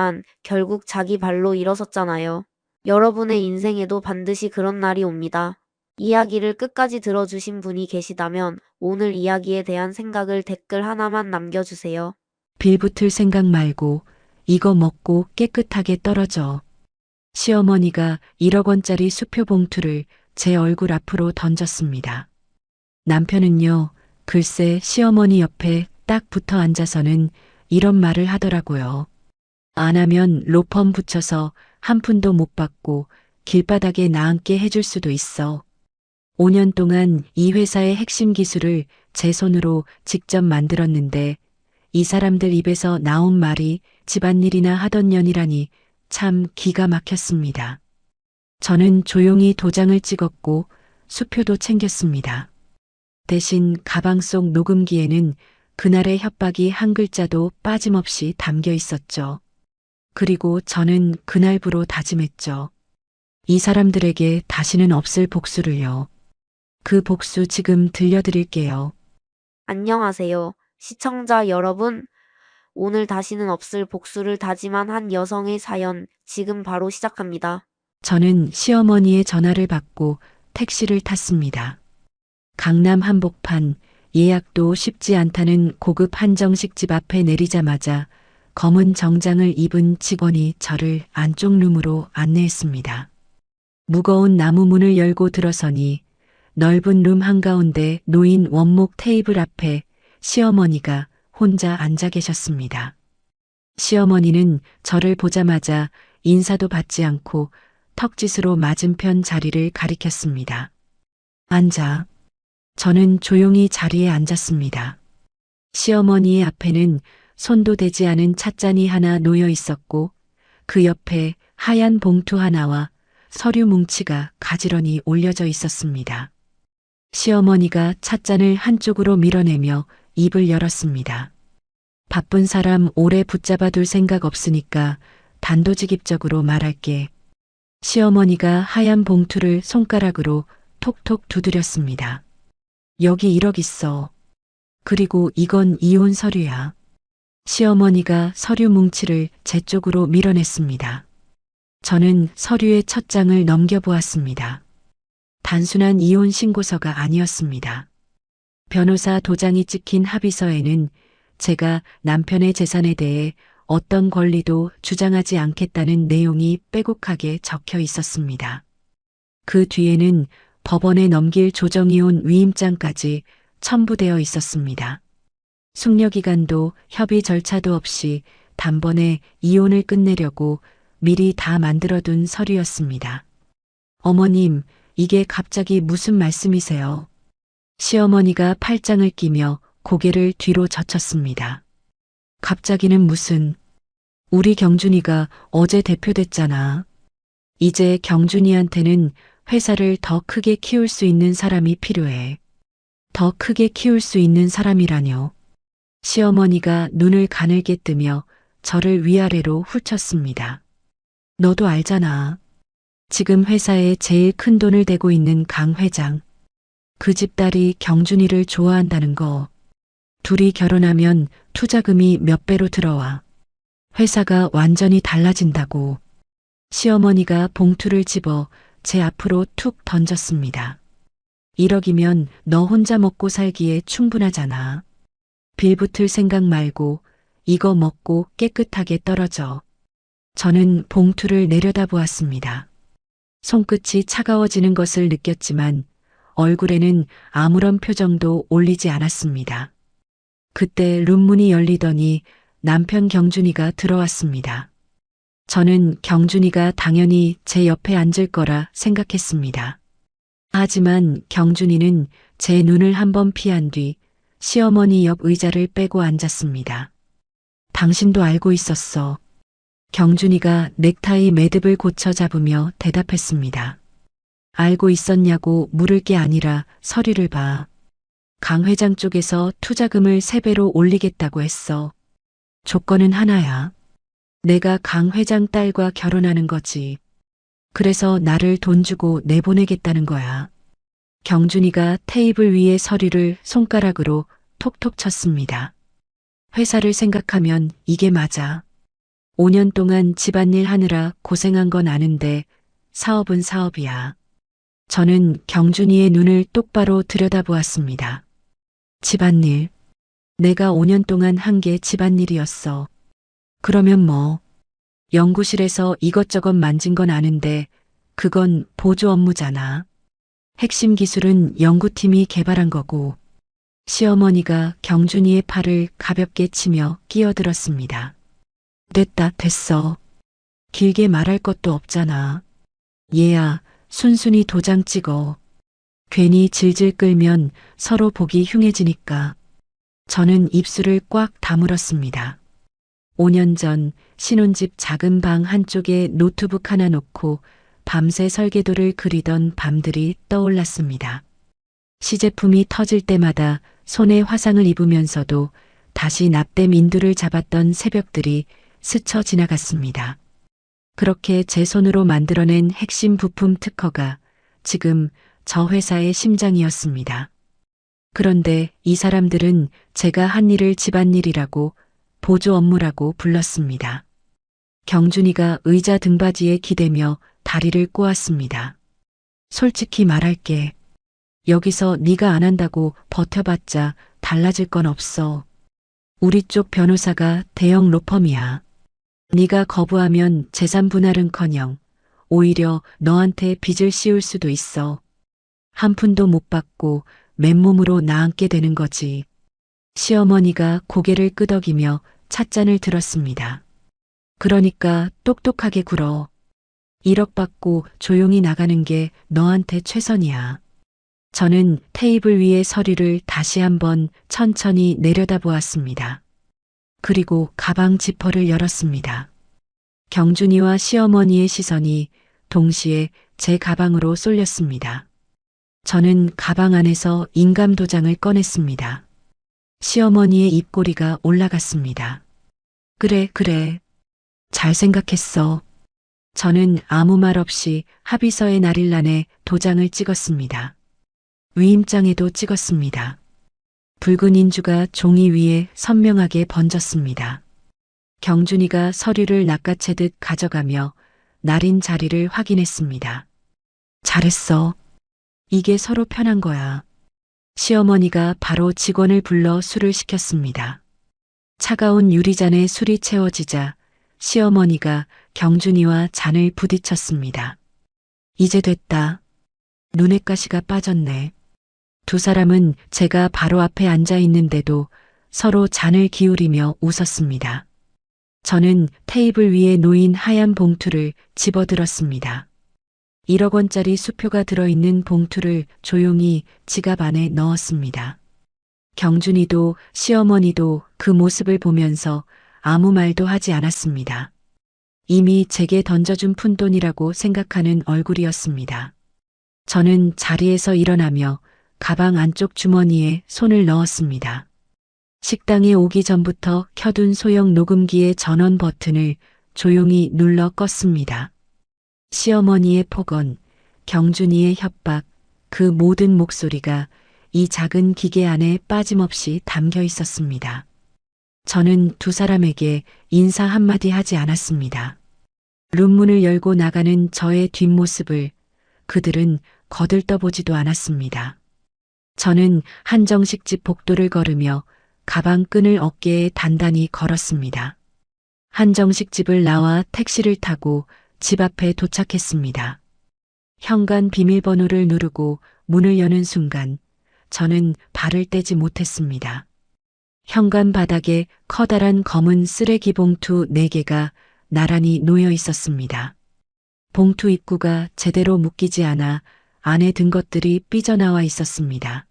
했지만 결국 자기 발로 일어섰잖아요. 여러분의 인생에도 반드시 그런 날이 옵니다. 이야기를 끝까지 들어주신 분이 계시다면 오늘 이야기에 대한 생각을 댓글 하나만 남겨주세요. 빌붙을 생각 말고 이거 먹고 깨끗하게 떨어져. 시어머니가 1억 원짜리 수표 봉투를 제 얼굴 앞으로 던졌습니다. 남편은요, 글쎄 시어머니 옆에 딱 붙어 앉아서는 이런 말을 하더라고요. 안 하면 로펌 붙여서 한 푼도 못 받고 길바닥에 나앉게 해줄 수도 있어. 5년 동안 이 회사의 핵심 기술을 제 손으로 직접 만들었는데 이 사람들 입에서 나온 말이 집안일이나 하던 년이라니 참 기가 막혔습니다. 저는 조용히 도장을 찍었고 수표도 챙겼습니다. 대신 가방 속 녹음기에는 그날의 협박이 한 글자도 빠짐없이 담겨 있었죠. 그리고 저는 그날부로 다짐했죠. 이 사람들에게 다시는 없을 복수를요. 그 복수 지금 들려드릴게요. 안녕하세요. 시청자 여러분. 오늘 다시는 없을 복수를 다짐한 한 여성의 사연 지금 바로 시작합니다. 저는 시어머니의 전화를 받고 택시를 탔습니다. 강남 한복판 예약도 쉽지 않다는 고급 한정식집 앞에 내리자마자 검은 정장을 입은 직원이 저를 안쪽 룸으로 안내했습니다. 무거운 나무 문을 열고 들어서니 넓은 룸 한가운데 놓인 원목 테이블 앞에 시어머니가 혼자 앉아 계셨습니다. 시어머니는 저를 보자마자 인사도 받지 않고 턱짓으로 맞은편 자리를 가리켰습니다. 앉아. 저는 조용히 자리에 앉았습니다. 시어머니의 앞에는 손도 대지 않은 찻잔이 하나 놓여 있었고 그 옆에 하얀 봉투 하나와 서류 뭉치가 가지런히 올려져 있었습니다. 시어머니가 찻잔을 한쪽으로 밀어내며 입을 열었습니다. 바쁜 사람 오래 붙잡아 둘 생각 없으니까 단도직입적으로 말할게. 시어머니가 하얀 봉투를 손가락으로 톡톡 두드렸습니다. 여기 1억 있어. 그리고 이건 이혼 서류야. 시어머니가 서류 뭉치를 제 쪽으로 밀어냈습니다. 저는 서류의 첫 장을 넘겨보았습니다. 단순한 이혼 신고서가 아니었습니다. 변호사 도장이 찍힌 합의서에는 제가 남편의 재산에 대해 어떤 권리도 주장하지 않겠다는 내용이 빼곡하게 적혀 있었습니다. 그 뒤에는 법원에 넘길 조정이혼 위임장까지 첨부되어 있었습니다. 숙려기간도 협의 절차도 없이 단번에 이혼을 끝내려고 미리 다 만들어둔 서류였습니다. 어머님, 이게 갑자기 무슨 말씀이세요? 시어머니가 팔짱을 끼며 고개를 뒤로 젖혔습니다. 갑자기는 무슨, 우리 경준이가 어제 대표됐잖아. 이제 경준이한테는 회사를 더 크게 키울 수 있는 사람이 필요해. 더 크게 키울 수 있는 사람이라뇨. 시어머니가 눈을 가늘게 뜨며 저를 위아래로 훑쳤습니다. 너도 알잖아. 지금 회사에 제일 큰 돈을 대고 있는 강 회장. 그 집 딸이 경준이를 좋아한다는 거. 둘이 결혼하면 투자금이 몇 배로 들어와. 회사가 완전히 달라진다고. 시어머니가 봉투를 집어 제 앞으로 툭 던졌습니다. 1억이면 너 혼자 먹고 살기에 충분하잖아. 빌붙을 생각 말고 이거 먹고 깨끗하게 떨어져. 저는 봉투를 내려다보았습니다. 손끝이 차가워지는 것을 느꼈지만 얼굴에는 아무런 표정도 올리지 않았습니다. 그때 룸문이 열리더니 남편 경준이가 들어왔습니다. 저는 경준이가 당연히 제 옆에 앉을 거라 생각했습니다. 하지만 경준이는 제 눈을 한번 피한 뒤 시어머니 옆 의자를 빼고 앉았습니다. 당신도 알고 있었어. 경준이가 넥타이 매듭을 고쳐 잡으며 대답했습니다. 알고 있었냐고 물을 게 아니라 서류를 봐. 강 회장 쪽에서 투자금을 3배로 올리겠다고 했어. 조건은 하나야. 내가 강 회장 딸과 결혼하는 거지. 그래서 나를 돈 주고 내보내겠다는 거야. 경준이가 테이블 위에 서류를 손가락으로 톡톡 쳤습니다. 회사를 생각하면 이게 맞아. 5년 동안 집안일 하느라 고생한 건 아는데 사업은 사업이야. 저는 경준이의 눈을 똑바로 들여다보았습니다. 집안일. 내가 5년 동안 한 게 집안일이었어. 그러면 뭐. 연구실에서 이것저것 만진 건 아는데 그건 보조 업무잖아. 핵심 기술은 연구팀이 개발한 거고. 시어머니가 경준이의 팔을 가볍게 치며 끼어들었습니다. 됐어. 길게 말할 것도 없잖아. 얘야, 순순히 도장 찍어. 괜히 질질 끌면 서로 보기 흉해지니까. 저는 입술을 꽉 다물었습니다. 5년 전 신혼집 작은 방 한쪽에 노트북 하나 놓고 밤새 설계도를 그리던 밤들이 떠올랐습니다. 시제품이 터질 때마다 손에 화상을 입으면서도 다시 납땜 인두를 잡았던 새벽들이 스쳐 지나갔습니다. 그렇게 제 손으로 만들어낸 핵심 부품 특허가 지금 저 회사의 심장이었습니다. 그런데 이 사람들은 제가 한 일을 집안일이라고 보조 업무라고 불렀습니다. 경준이가 의자 등받이에 기대며 다리를 꼬았습니다. 솔직히 말할게. 여기서 네가 안 한다고 버텨봤자 달라질 건 없어. 우리 쪽 변호사가 대형 로펌이야. 네가 거부하면 재산 분할은커녕 오히려 너한테 빚을 씌울 수도 있어. 한 푼도 못 받고 맨몸으로 나앉게 되는 거지. 시어머니가 고개를 끄덕이며 찻잔을 들었습니다. 그러니까 똑똑하게 굴어. 1억 받고 조용히 나가는 게 너한테 최선이야. 저는 테이블 위의 서류를 다시 한번 천천히 내려다보았습니다. 그리고 가방 지퍼를 열었습니다. 경준이와 시어머니의 시선이 동시에 제 가방으로 쏠렸습니다. 저는 가방 안에서 인감 도장을 꺼냈습니다. 시어머니의 입꼬리가 올라갔습니다. 그래. 잘 생각했어. 저는 아무 말 없이 합의서의 날일란에 도장을 찍었습니다. 위임장에도 찍었습니다. 붉은 인주가 종이 위에 선명하게 번졌습니다. 경준이가 서류를 낚아채듯 가져가며 날인 자리를 확인했습니다. 잘했어. 이게 서로 편한 거야. 시어머니가 바로 직원을 불러 술을 시켰습니다. 차가운 유리잔에 술이 채워지자 시어머니가 경준이와 잔을 부딪혔습니다. 이제 됐다. 눈에 가시가 빠졌네. 두 사람은 제가 바로 앞에 앉아 있는데도 서로 잔을 기울이며 웃었습니다. 저는 테이블 위에 놓인 하얀 봉투를 집어들었습니다. 1억 원짜리 수표가 들어있는 봉투를 조용히 지갑 안에 넣었습니다. 경준이도 시어머니도 그 모습을 보면서 아무 말도 하지 않았습니다. 이미 제게 던져준 푼돈이라고 생각하는 얼굴이었습니다. 저는 자리에서 일어나며 가방 안쪽 주머니에 손을 넣었습니다. 식당에 오기 전부터 켜둔 소형 녹음기의 전원 버튼을 조용히 눌러 껐습니다. 시어머니의 폭언, 경준이의 협박, 그 모든 목소리가 이 작은 기계 안에 빠짐없이 담겨 있었습니다. 저는 두 사람에게 인사 한마디 하지 않았습니다. 룸문을 열고 나가는 저의 뒷모습을 그들은 거들떠보지도 않았습니다. 저는 한정식집 복도를 걸으며 가방 끈을 어깨에 단단히 걸었습니다. 한정식집을 나와 택시를 타고 집 앞에 도착했습니다. 현관 비밀번호를 누르고 문을 여는 순간 저는 발을 떼지 못했습니다. 현관 바닥에 커다란 검은 쓰레기 봉투 4개가 나란히 놓여 있었습니다. 봉투 입구가 제대로 묶이지 않아 안에 든 것들이 삐져나와 있었습니다.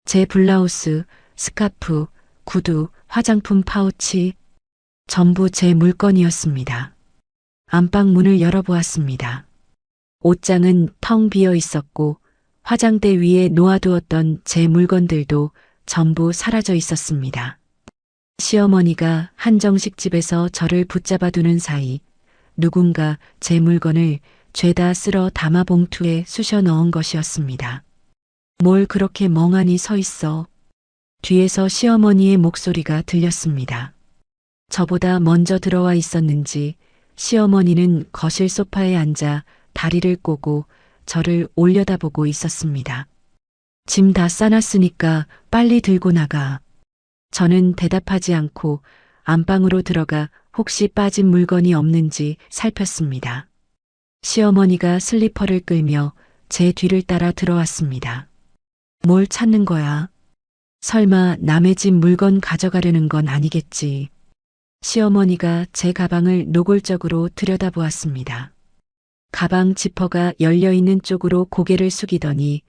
제 블라우스, 스카프, 구두, 화장품 파우치, 전부 제 물건이었습니다. 안방 문을 열어보았습니다. 옷장은 텅 비어 있었고 화장대 위에 놓아두었던 제 물건들도 전부 사라져 있었습니다. 시어머니가 한정식집에서 저를 붙잡아두는 사이 누군가 제 물건을 죄다 쓸어 담아 봉투에 쑤셔 넣은 것이었습니다. 뭘 그렇게 멍하니 서 있어? 뒤에서 시어머니의 목소리가 들렸습니다. 저보다 먼저 들어와 있었는지 시어머니는 거실 소파에 앉아 다리를 꼬고 저를 올려다보고 있었습니다. 짐 다 싸놨으니까 빨리 들고 나가. 저는 대답하지 않고 안방으로 들어가 혹시 빠진 물건이 없는지 살폈습니다. 시어머니가 슬리퍼를 끌며 제 뒤를 따라 들어왔습니다. 뭘 찾는 거야? 설마 남의 집 물건 가져가려는 건 아니겠지. 시어머니가 제 가방을 노골적으로 들여다보았습니다. 가방 지퍼가 열려있는 쪽으로 고개를 숙이더니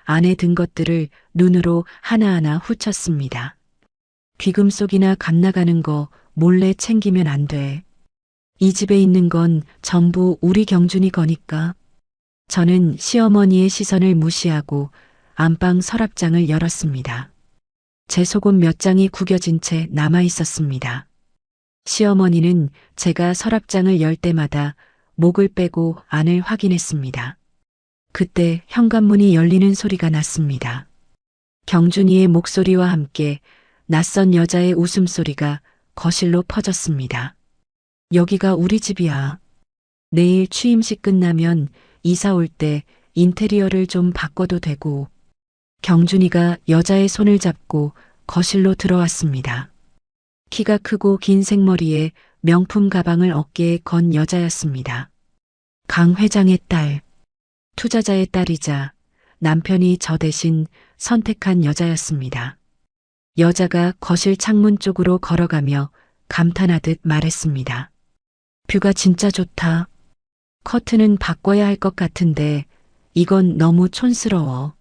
안에 든 것들을 눈으로 하나하나 훑었습니다. 귀금속이나 갓 나가는 거 몰래 챙기면 안 돼. 이 집에 있는 건 전부 우리 경준이 거니까. 저는 시어머니의 시선을 무시하고 안방 서랍장을 열었습니다. 제 속옷 몇 장이 구겨진 채 남아 있었습니다. 시어머니는 제가 서랍장을 열 때마다 목을 빼고 안을 확인했습니다. 그때 현관문이 열리는 소리가 났습니다. 경준이의 목소리와 함께 낯선 여자의 웃음소리가 거실로 퍼졌습니다. 여기가 우리 집이야. 내일 취임식 끝나면 이사 올 때 인테리어를 좀 바꿔도 되고. 경준이가 여자의 손을 잡고 거실로 들어왔습니다. 키가 크고 긴 생머리에 명품 가방을 어깨에 건 여자였습니다. 강 회장의 딸, 투자자의 딸이자 남편이 저 대신 선택한 여자였습니다. 여자가 거실 창문 쪽으로 걸어가며 감탄하듯 말했습니다. 뷰가 진짜 좋다. 커튼은 바꿔야 할 것 같은데 이건 너무 촌스러워.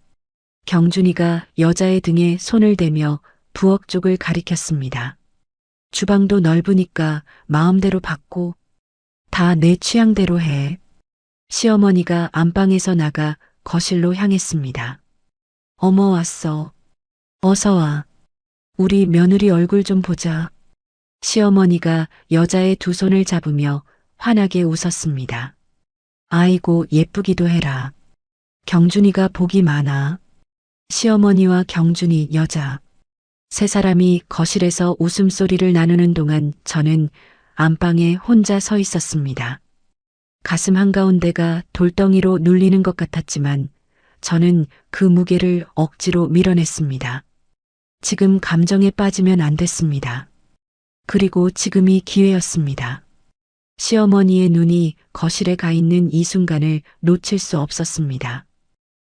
경준이가 여자의 등에 손을 대며 부엌 쪽을 가리켰습니다. 주방도 넓으니까 마음대로 바꿔. 다 내 취향대로 해. 시어머니가 안방에서 나가 거실로 향했습니다. 어머 왔어. 어서 와. 우리 며느리 얼굴 좀 보자. 시어머니가 여자의 두 손을 잡으며 환하게 웃었습니다. 아이고 예쁘기도 해라. 경준이가 복이 많아. 시어머니와 경준이 여자. 세 사람이 거실에서 웃음소리를 나누는 동안 저는 안방에 혼자 서 있었습니다. 가슴 한가운데가 돌덩이로 눌리는 것 같았지만 저는 그 무게를 억지로 밀어냈습니다. 지금 감정에 빠지면 안 됐습니다. 그리고 지금이 기회였습니다. 시어머니의 눈이 거실에 가 있는 이 순간을 놓칠 수 없었습니다.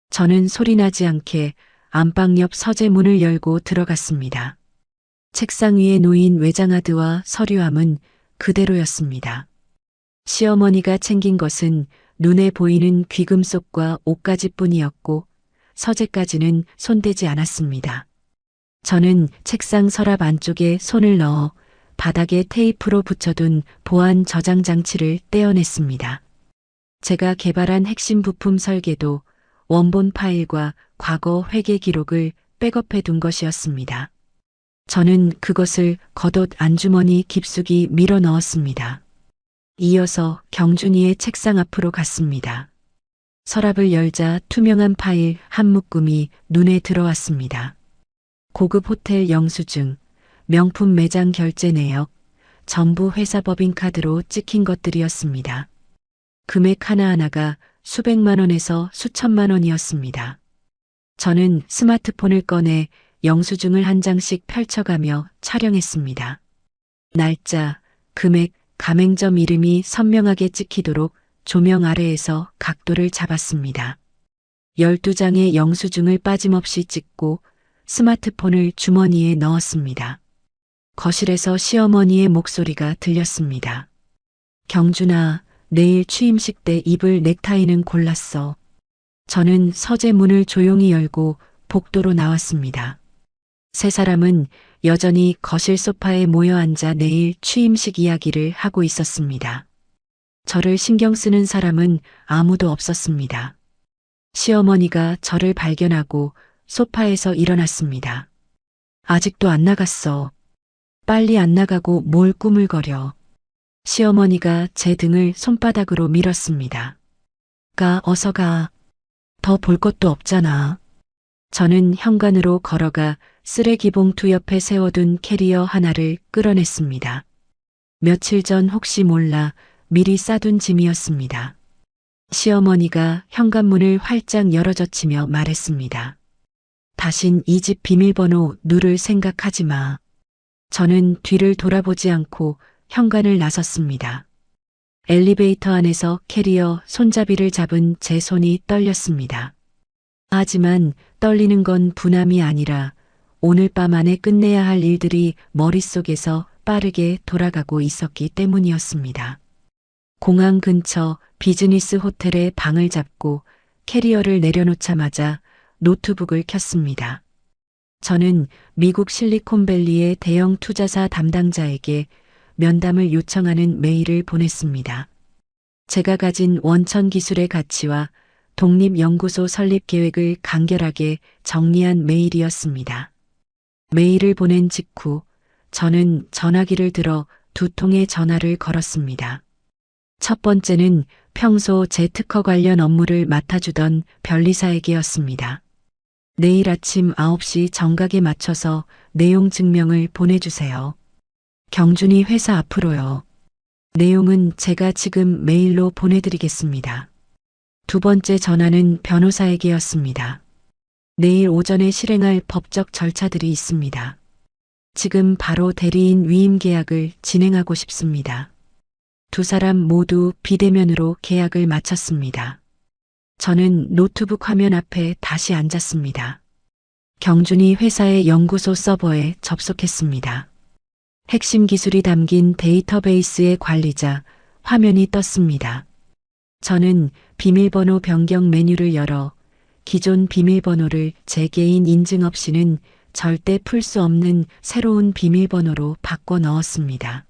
저는 소리나지 않게 안방 옆 서재 문을 열고 들어갔습니다. 책상 위에 놓인 외장하드와 서류함은 그대로였습니다. 시어머니가 챙긴 것은 눈에 보이는 귀금속과 옷가지뿐이었고 서재까지는 손대지 않았습니다. 저는 책상 서랍 안쪽에 손을 넣어 바닥에 테이프로 붙여둔 보안 저장 장치를 떼어냈습니다. 제가 개발한 핵심 부품 설계도 원본 파일과 과거 회계 기록을 백업해 둔 것이었습니다. 저는 그것을 겉옷 안주머니 깊숙이 밀어 넣었습니다. 이어서 경준이의 책상 앞으로 갔습니다. 서랍을 열자 투명한 파일 한 묶음이 눈에 들어왔습니다. 고급 호텔 영수증, 명품 매장 결제 내역, 전부 회사 법인카드로 찍힌 것들이었습니다. 금액 하나하나가 수백만 원에서 수천만 원이었습니다. 저는 스마트폰을 꺼내 영수증을 한 장씩 펼쳐가며 촬영했습니다. 날짜, 금액, 가맹점 이름이 선명하게 찍히도록 조명 아래에서 각도를 잡았습니다. 12장의 영수증을 빠짐없이 찍고 스마트폰을 주머니에 넣었습니다. 거실에서 시어머니의 목소리가 들렸습니다. 경준아, 내일 취임식 때 입을 넥타이는 골랐어. 저는 서재 문을 조용히 열고 복도로 나왔습니다. 세 사람은 여전히 거실 소파에 모여 앉아 내일 취임식 이야기를 하고 있었습니다. 저를 신경 쓰는 사람은 아무도 없었습니다. 시어머니가 저를 발견하고 소파에서 일어났습니다. 아직도 안 나갔어. 빨리 안 나가고 뭘 꾸물거려. 시어머니가 제 등을 손바닥으로 밀었습니다. 어서 가. 더 볼 것도 없잖아. 저는 현관으로 걸어가 쓰레기 봉투 옆에 세워둔 캐리어 하나를 끌어냈습니다. 며칠 전 혹시 몰라 미리 싸둔 짐이었습니다. 시어머니가 현관문을 활짝 열어젖히며 말했습니다. 다신 이 집 비밀번호 누를 생각하지 마. 저는 뒤를 돌아보지 않고 현관을 나섰습니다. 엘리베이터 안에서 캐리어 손잡이를 잡은 제 손이 떨렸습니다. 하지만 떨리는 건 분함이 아니라 오늘 밤 안에 끝내야 할 일들이 머릿속에서 빠르게 돌아가고 있었기 때문이었습니다. 공항 근처 비즈니스 호텔에 방을 잡고 캐리어를 내려놓자마자 노트북을 켰습니다. 저는 미국 실리콘밸리의 대형 투자사 담당자에게 면담을 요청하는 메일을 보냈습니다. 제가 가진 원천 기술의 가치와 독립연구소 설립 계획을 간결하게 정리한 메일이었습니다. 메일을 보낸 직후 저는 전화기를 들어 두 통의 전화를 걸었습니다. 첫 번째는 평소 제 특허 관련 업무를 맡아주던 변리사에게였습니다. 내일 아침 9시 정각에 맞춰서 내용 증명을 보내주세요. 경준이 회사 앞으로요. 내용은 제가 지금 메일로 보내드리겠습니다. 두 번째 전화는 변호사에게였습니다. 내일 오전에 실행할 법적 절차들이 있습니다. 지금 바로 대리인 위임 계약을 진행하고 싶습니다. 두 사람 모두 비대면으로 계약을 마쳤습니다. 저는 노트북 화면 앞에 다시 앉았습니다. 경준이 회사의 연구소 서버에 접속했습니다. 핵심 기술이 담긴 데이터베이스의 관리자 화면이 떴습니다. 저는 비밀번호 변경 메뉴를 열어 기존 비밀번호를 제 개인 인증 없이는 절대 풀 수 없는 새로운 비밀번호로 바꿔 넣었습니다.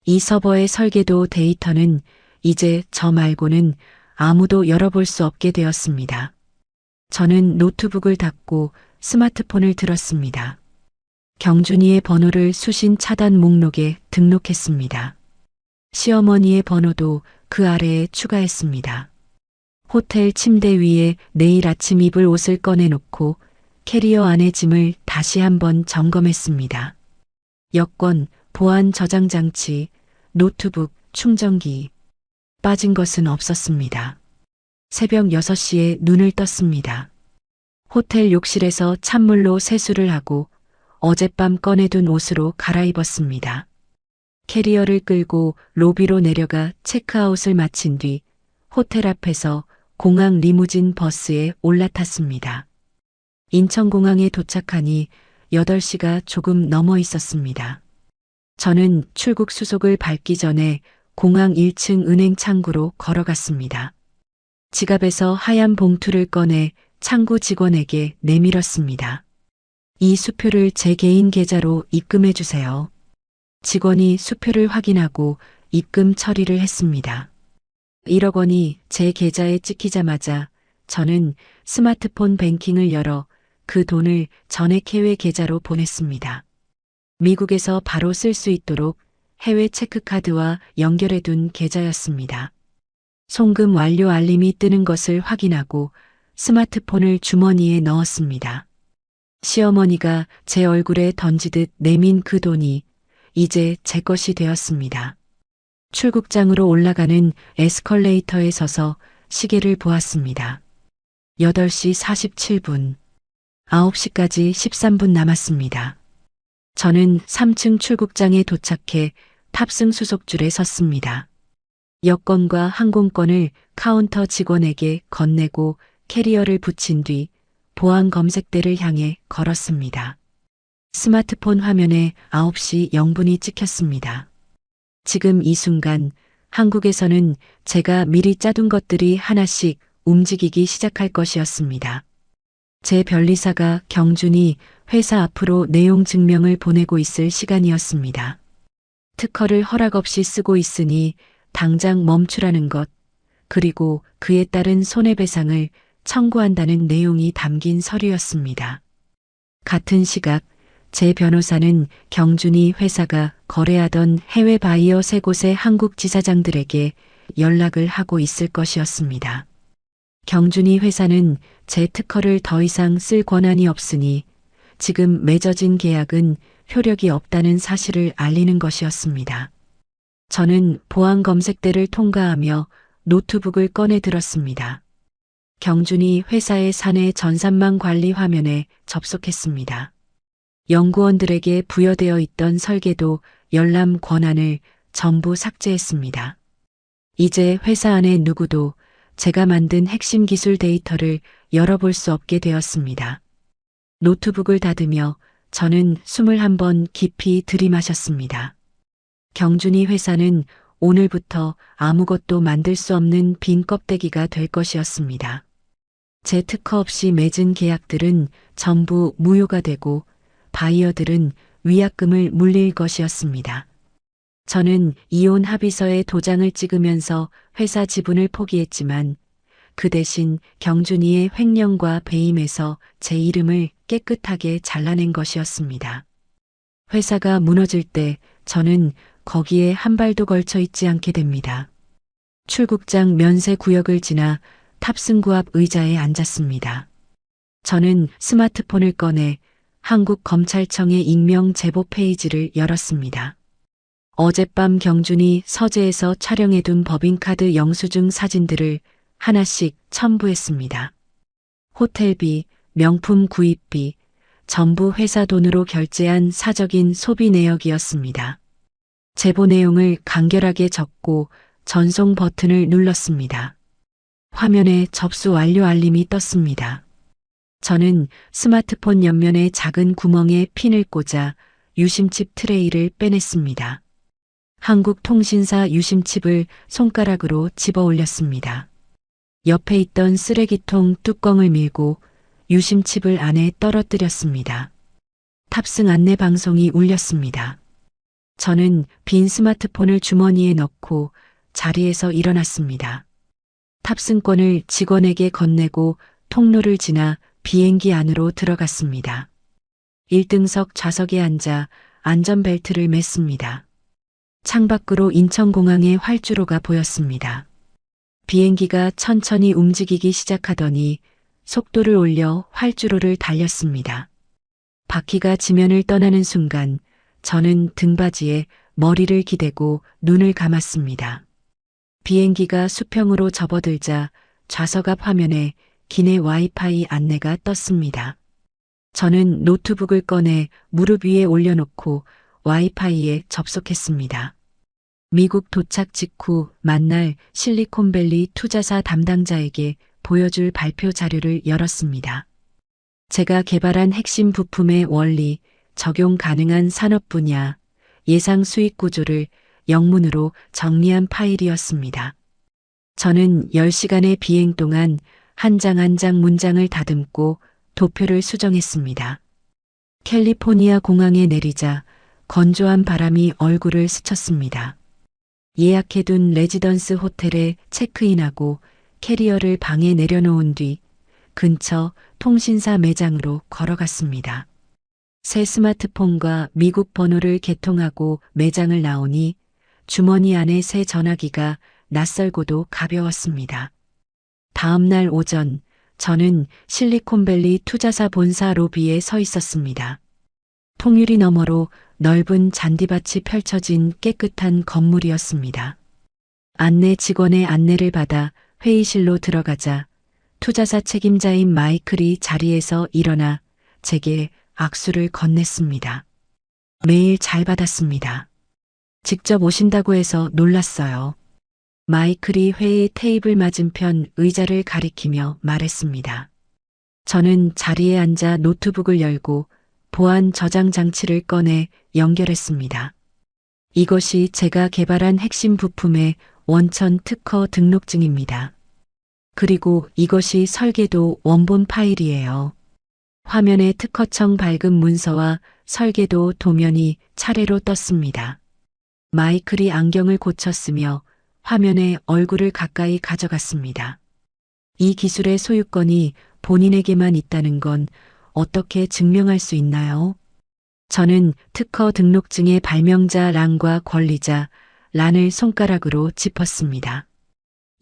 이 서버의 설계도 데이터는 이제 저 말고는 아무도 열어볼 수 없게 되었습니다. 저는 노트북을 닫고 스마트폰을 들었습니다. 경준이의 번호를 수신 차단 목록에 등록했습니다. 시어머니의 번호도 그 아래에 추가했습니다. 호텔 침대 위에 내일 아침 입을 옷을 꺼내놓고 캐리어 안의 짐을 다시 한번 점검했습니다. 여권, 보안 저장 장치, 노트북, 충전기. 빠진 것은 없었습니다. 새벽 6시에 눈을 떴습니다. 호텔 욕실에서 찬물로 세수를 하고 어젯밤 꺼내둔 옷으로 갈아입었습니다. 캐리어를 끌고 로비로 내려가 체크아웃을 마친 뒤 호텔 앞에서 공항 리무진 버스에 올라탔습니다. 인천공항에 도착하니 8시가 조금 넘어 있었습니다. 저는 출국 수속을 밟기 전에 공항 1층 은행 창구로 걸어갔습니다. 지갑에서 하얀 봉투를 꺼내 창구 직원에게 내밀었습니다. 이 수표를 제 개인 계좌로 입금해 주세요. 직원이 수표를 확인하고 입금 처리를 했습니다. 1억 원이 제 계좌에 찍히자마자 저는 스마트폰 뱅킹을 열어 그 돈을 전액 해외 계좌로 보냈습니다. 미국에서 바로 쓸 수 있도록 해외 체크카드와 연결해둔 계좌였습니다. 송금 완료 알림이 뜨는 것을 확인하고 스마트폰을 주머니에 넣었습니다. 시어머니가 제 얼굴에 던지듯 내민 그 돈이 이제 제 것이 되었습니다. 출국장으로 올라가는 에스컬레이터에 서서 시계를 보았습니다. 8시 47분. 9시까지 13분 남았습니다. 저는 3층 출국장에 도착해 탑승 수속줄에 섰습니다. 여권과 항공권을 카운터 직원에게 건네고 캐리어를 붙인 뒤 보안 검색대를 향해 걸었습니다. 스마트폰 화면에 9시 0분이 찍혔습니다. 지금 이 순간 한국에서는 제가 미리 짜둔 것들이 하나씩 움직이기 시작할 것이었습니다. 제 변리사가 경준이 회사 앞으로 내용 증명을 보내고 있을 시간이었습니다. 특허를 허락 없이 쓰고 있으니 당장 멈추라는 것, 그리고 그에 따른 손해배상을 청구한다는 내용이 담긴 서류였습니다. 같은 시각 제 변호사는 경준이 회사가 거래하던 해외 바이어 3곳의 한국 지사장들에게 연락을 하고 있을 것이었습니다. 경준이 회사는 제 특허를 더 이상 쓸 권한이 없으니 지금 맺어진 계약은 효력이 없다는 사실을 알리는 것이었습니다. 저는 보안 검색대를 통과하며 노트북을 꺼내 들었습니다. 경준이 회사의 사내 전산망 관리 화면에 접속했습니다. 연구원들에게 부여되어 있던 설계도, 열람 권한을 전부 삭제했습니다. 이제 회사 안에 누구도 제가 만든 핵심 기술 데이터를 열어볼 수 없게 되었습니다. 노트북을 닫으며 저는 숨을 한번 깊이 들이마셨습니다. 경준이 회사는 오늘부터 아무것도 만들 수 없는 빈 껍데기가 될 것이었습니다. 제 특허 없이 맺은 계약들은 전부 무효가 되고 바이어들은 위약금을 물릴 것이었습니다. 저는 이혼 합의서에 도장을 찍으면서 회사 지분을 포기했지만 그 대신 경준이의 횡령과 배임에서 제 이름을 깨끗하게 잘라낸 것이었습니다. 회사가 무너질 때 저는 거기에 한 발도 걸쳐 있지 않게 됩니다. 출국장 면세 구역을 지나 탑승구 앞 의자에 앉았습니다. 저는 스마트폰을 꺼내 한국검찰청의 익명 제보 페이지를 열었습니다. 어젯밤 경준이 서재에서 촬영해둔 법인카드 영수증 사진들을 하나씩 첨부했습니다. 호텔비, 명품 구입비, 전부 회사 돈으로 결제한 사적인 소비 내역이었습니다. 제보 내용을 간결하게 적고 전송 버튼을 눌렀습니다. 화면에 접수 완료 알림이 떴습니다. 저는 스마트폰 옆면의 작은 구멍에 핀을 꽂아 유심칩 트레이를 빼냈습니다. 한국통신사 유심칩을 손가락으로 집어 올렸습니다. 옆에 있던 쓰레기통 뚜껑을 밀고 유심칩을 안에 떨어뜨렸습니다. 탑승 안내 방송이 울렸습니다. 저는 빈 스마트폰을 주머니에 넣고 자리에서 일어났습니다. 탑승권을 직원에게 건네고 통로를 지나 비행기 안으로 들어갔습니다. 1등석 좌석에 앉아 안전벨트를 맸습니다. 창밖으로 인천공항의 활주로가 보였습니다. 비행기가 천천히 움직이기 시작하더니 속도를 올려 활주로를 달렸습니다. 바퀴가 지면을 떠나는 순간 저는 등받이에 머리를 기대고 눈을 감았습니다. 비행기가 수평으로 접어들자 좌석 앞 화면에 기내 와이파이 안내가 떴습니다. 저는 노트북을 꺼내 무릎 위에 올려놓고 와이파이에 접속했습니다. 미국 도착 직후 만날 실리콘밸리 투자사 담당자에게 보여줄 발표 자료를 열었습니다. 제가 개발한 핵심 부품의 원리, 적용 가능한 산업 분야, 예상 수익 구조를 영문으로 정리한 파일이었습니다. 저는 10시간의 비행 동안 한 장 한 장 문장을 다듬고 도표를 수정했습니다. 캘리포니아 공항에 내리자 건조한 바람이 얼굴을 스쳤습니다. 예약해둔 레지던스 호텔에 체크인하고 캐리어를 방에 내려놓은 뒤 근처 통신사 매장으로 걸어갔습니다. 새 스마트폰과 미국 번호를 개통하고 매장을 나오니 주머니 안에 새 전화기가 낯설고도 가벼웠습니다. 다음 날 오전 저는 실리콘밸리 투자사 본사 로비에 서 있었습니다. 통유리 너머로 넓은 잔디밭이 펼쳐진 깨끗한 건물이었습니다. 안내 직원의 안내를 받아 회의실로 들어가자 투자사 책임자인 마이클이 자리에서 일어나 제게 악수를 건넸습니다. 메일 잘 받았습니다. 직접 오신다고 해서 놀랐어요. 마이클이 회의 테이블 맞은편 의자를 가리키며 말했습니다. 저는 자리에 앉아 노트북을 열고 보안 저장 장치를 꺼내 연결했습니다. 이것이 제가 개발한 핵심 부품의 원천 특허 등록증입니다. 그리고 이것이 설계도 원본 파일이에요. 화면에 특허청 발급 문서와 설계도 도면이 차례로 떴습니다. 마이클이 안경을 고쳤으며 화면에 얼굴을 가까이 가져갔습니다. 이 기술의 소유권이 본인에게만 있다는 건 어떻게 증명할 수 있나요? 저는 특허 등록증의 발명자 란과 권리자 란을 손가락으로 짚었습니다.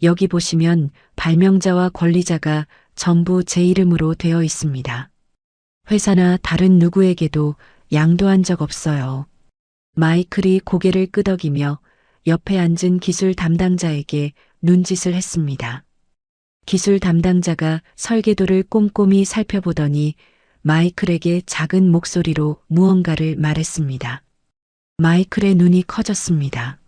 여기 보시면 발명자와 권리자가 전부 제 이름으로 되어 있습니다. 회사나 다른 누구에게도 양도한 적 없어요. 마이클이 고개를 끄덕이며 옆에 앉은 기술 담당자에게 눈짓을 했습니다. 기술 담당자가 설계도를 꼼꼼히 살펴보더니 마이클에게 작은 목소리로 무언가를 말했습니다. 마이클의 눈이 커졌습니다.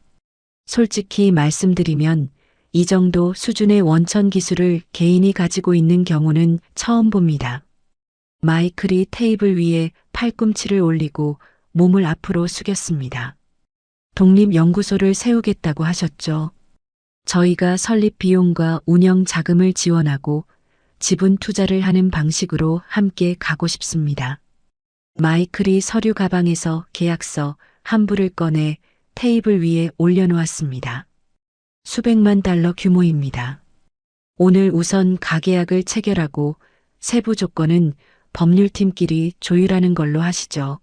솔직히 말씀드리면 이 정도 수준의 원천 기술을 개인이 가지고 있는 경우는 처음 봅니다. 마이클이 테이블 위에 팔꿈치를 올리고 몸을 앞으로 숙였습니다. 독립연구소를 세우겠다고 하셨죠. 저희가 설립 비용과 운영 자금을 지원하고 지분 투자를 하는 방식으로 함께 가고 싶습니다. 마이클이 서류 가방에서 계약서 한 부를 꺼내 테이블 위에 올려놓았습니다. 수백만 달러 규모입니다. 오늘 우선 가계약을 체결하고 세부 조건은 법률팀끼리 조율하는 걸로 하시죠.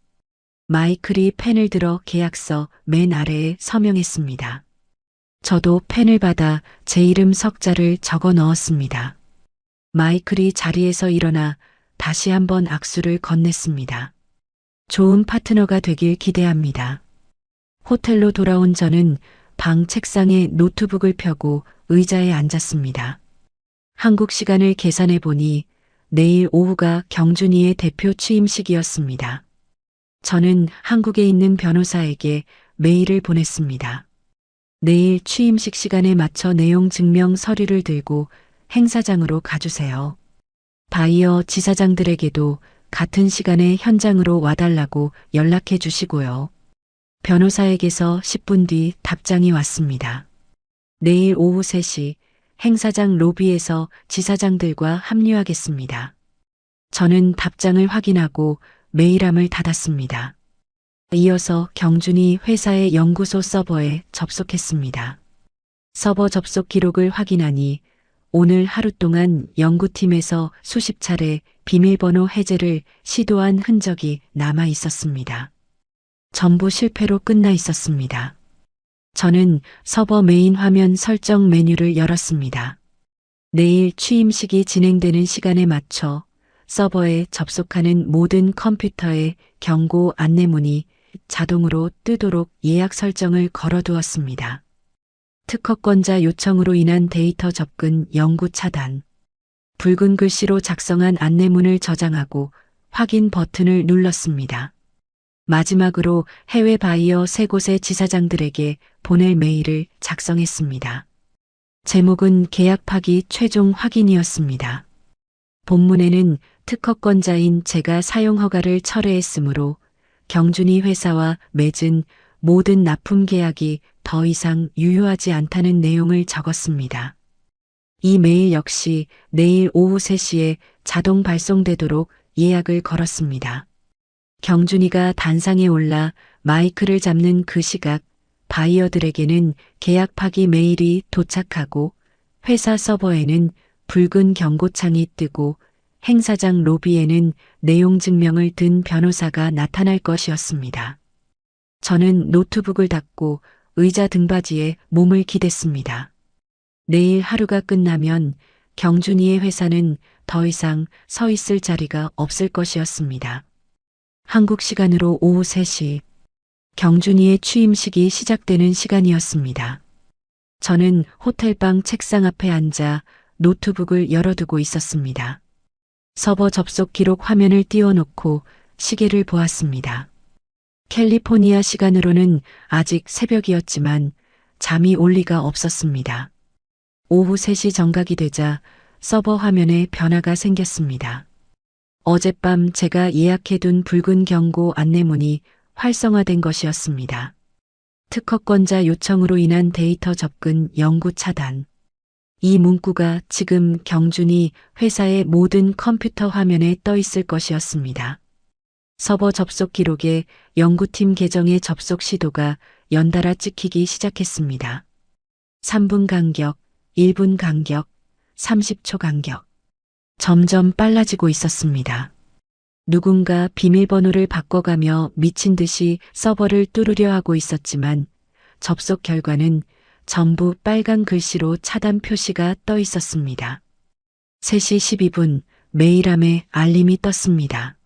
마이클이 펜을 들어 계약서 맨 아래에 서명했습니다. 저도 펜을 받아 제 이름 석자를 적어 넣었습니다. 마이클이 자리에서 일어나 다시 한번 악수를 건넸습니다. 좋은 파트너가 되길 기대합니다. 호텔로 돌아온 저는 방 책상에 노트북을 펴고 의자에 앉았습니다. 한국 시간을 계산해 보니 내일 오후가 경준이의 대표 취임식이었습니다. 저는 한국에 있는 변호사에게 메일을 보냈습니다. 내일 취임식 시간에 맞춰 내용 증명 서류를 들고 행사장으로 가주세요. 바이어 지사장들에게도 같은 시간에 현장으로 와달라고 연락해 주시고요. 변호사에게서 10분 뒤 답장이 왔습니다. 내일 오후 3시 행사장 로비에서 지사장들과 합류하겠습니다. 저는 답장을 확인하고 메일함을 닫았습니다. 이어서 경준이 회사의 연구소 서버에 접속했습니다. 서버 접속 기록을 확인하니 오늘 하루 동안 연구팀에서 수십 차례 비밀번호 해제를 시도한 흔적이 남아 있었습니다. 전부 실패로 끝나 있었습니다. 저는 서버 메인 화면 설정 메뉴를 열었습니다. 내일 취임식이 진행되는 시간에 맞춰 서버에 접속하는 모든 컴퓨터의 경고 안내문이 자동으로 뜨도록 예약 설정을 걸어두었습니다. 특허권자 요청으로 인한 데이터 접근 영구 차단. 붉은 글씨로 작성한 안내문을 저장하고 확인 버튼을 눌렀습니다. 마지막으로 해외 바이어 3곳의 지사장들에게 보낼 메일을 작성했습니다. 제목은 계약 파기 최종 확인이었습니다. 본문에는 특허권자인 제가 사용 허가를 철회했으므로 경준이 회사와 맺은 모든 납품 계약이 더 이상 유효하지 않다는 내용을 적었습니다. 이 메일 역시 내일 오후 3시에 자동 발송되도록 예약을 걸었습니다. 경준이가 단상에 올라 마이크를 잡는 그 시각 바이어들에게는 계약 파기 메일이 도착하고 회사 서버에는 붉은 경고창이 뜨고 행사장 로비에는 내용 증명을 든 변호사가 나타날 것이었습니다. 저는 노트북을 닫고 의자 등받이에 몸을 기댔습니다. 내일 하루가 끝나면 경준이의 회사는 더 이상 서 있을 자리가 없을 것이었습니다. 한국 시간으로 오후 3시 경준이의 취임식이 시작되는 시간이었습니다. 저는 호텔방 책상 앞에 앉아 노트북을 열어두고 있었습니다. 서버 접속 기록 화면을 띄워놓고 시계를 보았습니다. 캘리포니아 시간으로는 아직 새벽이었지만 잠이 올 리가 없었습니다. 오후 3시 정각이 되자 서버 화면에 변화가 생겼습니다. 어젯밤 제가 예약해둔 붉은 경고 안내문이 활성화된 것이었습니다. 특허권자 요청으로 인한 데이터 접근 영구 차단. 이 문구가 지금 경준이 회사의 모든 컴퓨터 화면에 떠 있을 것이었습니다. 서버 접속 기록에 연구팀 계정의 접속 시도가 연달아 찍히기 시작했습니다. 3분 간격, 1분 간격, 30초 간격. 점점 빨라지고 있었습니다. 누군가 비밀번호를 바꿔가며 미친 듯이 서버를 뚫으려 하고 있었지만 접속 결과는 전부 빨간 글씨로 차단 표시가 떠 있었습니다. 3시 12분 메일함에 알림이 떴습니다.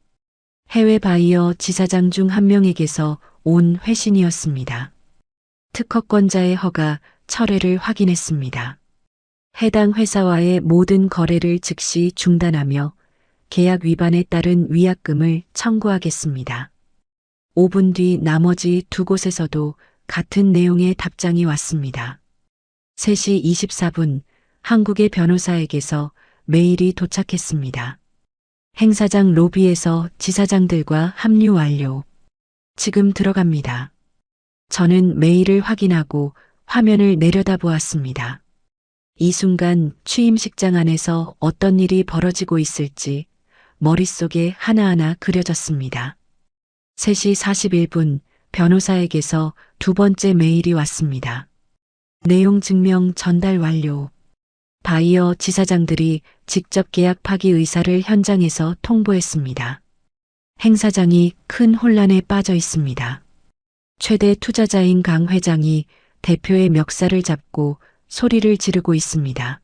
해외 바이어 지사장 중 한 명에게서 온 회신이었습니다. 특허권자의 허가, 철회를 확인했습니다. 해당 회사와의 모든 거래를 즉시 중단하며 계약 위반에 따른 위약금을 청구하겠습니다. 5분 뒤 나머지 두 곳에서도 같은 내용의 답장이 왔습니다. 3시 24분 한국의 변호사에게서 메일이 도착했습니다. 행사장 로비에서 지사장들과 합류 완료. 지금 들어갑니다. 저는 메일을 확인하고 화면을 내려다보았습니다. 이 순간 취임식장 안에서 어떤 일이 벌어지고 있을지 머릿속에 하나하나 그려졌습니다. 3시 41분 변호사에게서 두 번째 메일이 왔습니다. 내용 증명 전달 완료. 바이어 지사장들이 직접 계약 파기 의사를 현장에서 통보했습니다. 행사장이 큰 혼란에 빠져 있습니다. 최대 투자자인 강 회장이 대표의 멱살을 잡고 소리를 지르고 있습니다.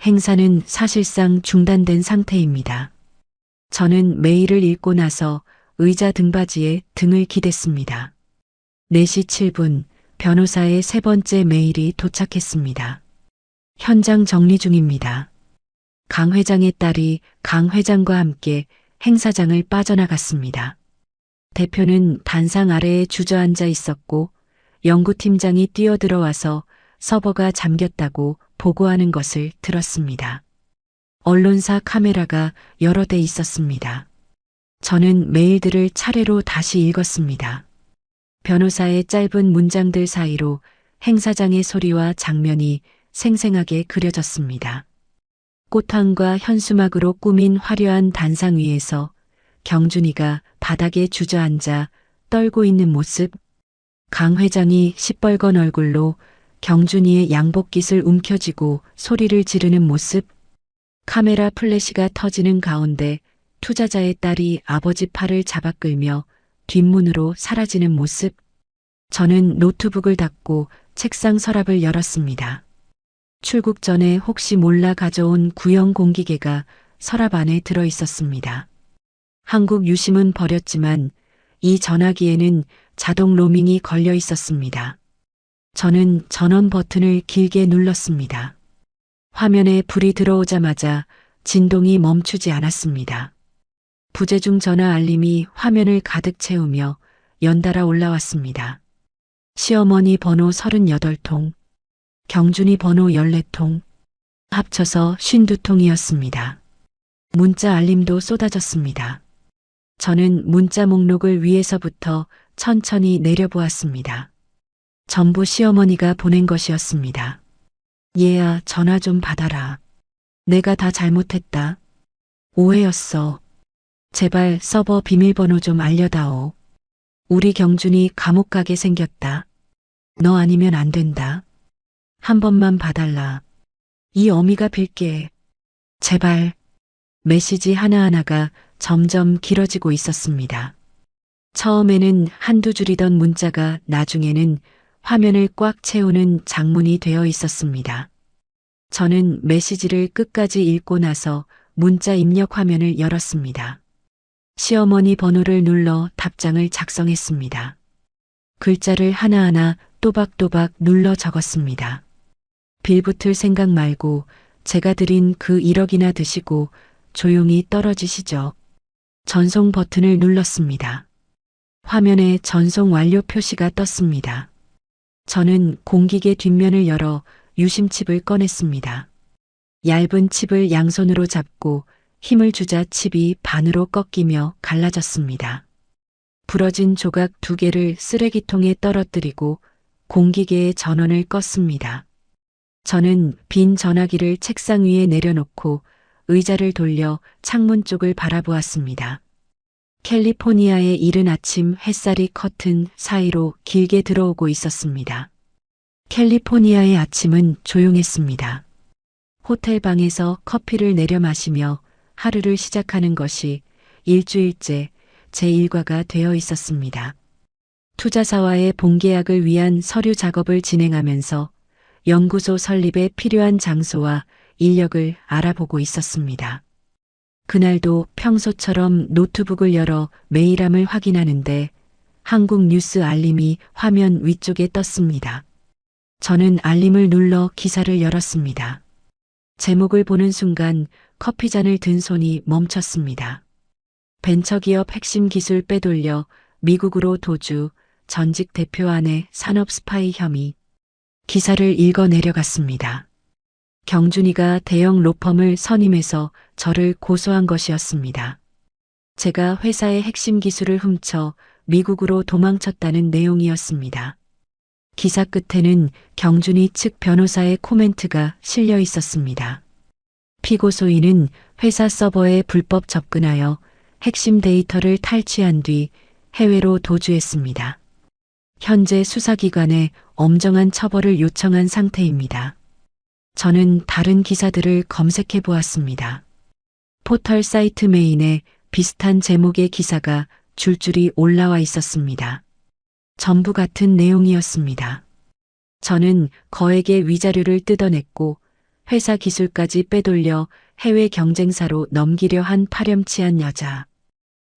행사는 사실상 중단된 상태입니다. 저는 메일을 읽고 나서 의자 등받이에 등을 기댔습니다. 4시 7분 변호사의 세 번째 메일이 도착했습니다. 현장 정리 중입니다. 강 회장의 딸이 강 회장과 함께 행사장을 빠져나갔습니다. 대표는 단상 아래에 주저앉아 있었고 연구팀장이 뛰어들어와서 서버가 잠겼다고 보고하는 것을 들었습니다. 언론사 카메라가 여러 대 있었습니다. 저는 메일들을 차례로 다시 읽었습니다. 변호사의 짧은 문장들 사이로 행사장의 소리와 장면이 생생하게 그려졌습니다. 꽃향과 현수막으로 꾸민 화려한 단상 위에서 경준이가 바닥에 주저앉아 떨고 있는 모습, 강 회장이 시뻘건 얼굴로 경준이의 양복깃을 움켜쥐고 소리를 지르는 모습, 카메라 플래시가 터지는 가운데 투자자의 딸이 아버지 팔을 잡아 끌며 뒷문으로 사라지는 모습. 저는 노트북을 닫고 책상 서랍을 열었습니다. 출국 전에 혹시 몰라 가져온 구형 공기계가 서랍 안에 들어 있었습니다. 한국 유심은 버렸지만 이 전화기에는 자동 로밍이 걸려 있었습니다. 저는 전원 버튼을 길게 눌렀습니다. 화면에 불이 들어오자마자 진동이 멈추지 않았습니다. 부재중 전화 알림이 화면을 가득 채우며 연달아 올라왔습니다. 시어머니 번호 38통, 경준이 번호 14통, 합쳐서 52통이었습니다. 문자 알림도 쏟아졌습니다. 저는 문자 목록을 위에서부터 천천히 내려보았습니다. 전부 시어머니가 보낸 것이었습니다. 얘야, 전화 좀 받아라. 내가 다 잘못했다. 오해였어. 제발 서버 비밀번호 좀 알려다오. 우리 경준이 감옥 가게 생겼다. 너 아니면 안 된다. 한 번만 봐달라. 이 어미가 빌게. 제발. 메시지 하나하나가 점점 길어지고 있었습니다. 처음에는 한두 줄이던 문자가 나중에는 화면을 꽉 채우는 장문이 되어 있었습니다. 저는 메시지를 끝까지 읽고 나서 문자 입력 화면을 열었습니다. 시어머니 번호를 눌러 답장을 작성했습니다. 글자를 하나하나 또박또박 눌러 적었습니다. 빌붙을 생각 말고 제가 드린 그 1억이나 드시고 조용히 떨어지시죠. 전송 버튼을 눌렀습니다. 화면에 전송 완료 표시가 떴습니다. 저는 공기계 뒷면을 열어 유심칩을 꺼냈습니다. 얇은 칩을 양손으로 잡고 힘을 주자 칩이 반으로 꺾이며 갈라졌습니다. 부러진 조각 2개를 쓰레기통에 떨어뜨리고 공기계의 전원을 껐습니다. 저는 빈 전화기를 책상 위에 내려놓고 의자를 돌려 창문 쪽을 바라보았습니다. 캘리포니아의 이른 아침 햇살이 커튼 사이로 길게 들어오고 있었습니다. 캘리포니아의 아침은 조용했습니다. 호텔 방에서 커피를 내려 마시며 하루를 시작하는 것이 일주일째 제 일과가 되어 있었습니다. 투자사와의 본계약을 위한 서류 작업을 진행하면서 연구소 설립에 필요한 장소와 인력을 알아보고 있었습니다. 그날도 평소처럼 노트북을 열어 메일함을 확인하는데 한국 뉴스 알림이 화면 위쪽에 떴습니다. 저는 알림을 눌러 기사를 열었습니다. 제목을 보는 순간 커피잔을 든 손이 멈췄습니다. 벤처기업 핵심 기술 빼돌려 미국으로 도주, 전직 대표 아내 산업 스파이 혐의. 기사를 읽어 내려갔습니다. 경준이가 대형 로펌을 선임해서 저를 고소한 것이었습니다. 제가 회사의 핵심 기술을 훔쳐 미국으로 도망쳤다는 내용이었습니다. 기사 끝에는 경준이 측 변호사의 코멘트가 실려 있었습니다. 피고소인은 회사 서버에 불법 접근하여 핵심 데이터를 탈취한 뒤 해외로 도주했습니다. 현재 수사기관에 엄정한 처벌을 요청한 상태입니다. 저는 다른 기사들을 검색해 보았습니다. 포털 사이트 메인에 비슷한 제목의 기사가 줄줄이 올라와 있었습니다. 전부 같은 내용이었습니다. 저는 거액의 위자료를 뜯어냈고 회사 기술까지 빼돌려 해외 경쟁사로 넘기려 한 파렴치한 여자.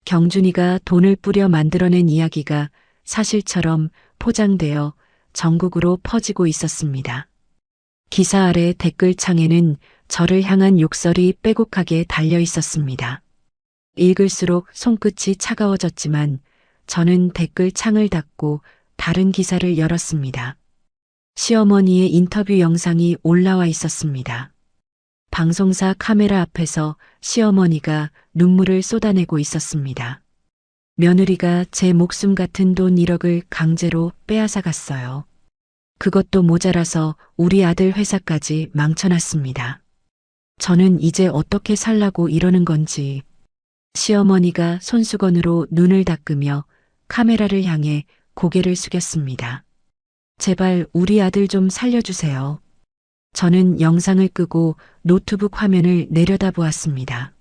경준이가 돈을 뿌려 만들어낸 이야기가 사실처럼 포장되어 전국으로 퍼지고 있었습니다. 기사 아래 댓글창에는 저를 향한 욕설이 빼곡하게 달려 있었습니다. 읽을수록 손끝이 차가워졌지만 저는 댓글창을 닫고 다른 기사를 열었습니다. 시어머니의 인터뷰 영상이 올라와 있었습니다. 방송사 카메라 앞에서 시어머니가 눈물을 쏟아내고 있었습니다. 며느리가 제 목숨 같은 돈 1억을 강제로 빼앗아 갔어요. 그것도 모자라서 우리 아들 회사까지 망쳐놨습니다. 저는 이제 어떻게 살라고 이러는 건지. 시어머니가 손수건으로 눈을 닦으며 카메라를 향해 고개를 숙였습니다. 제발 우리 아들 좀 살려주세요. 저는 영상을 끄고 노트북 화면을 내려다보았습니다.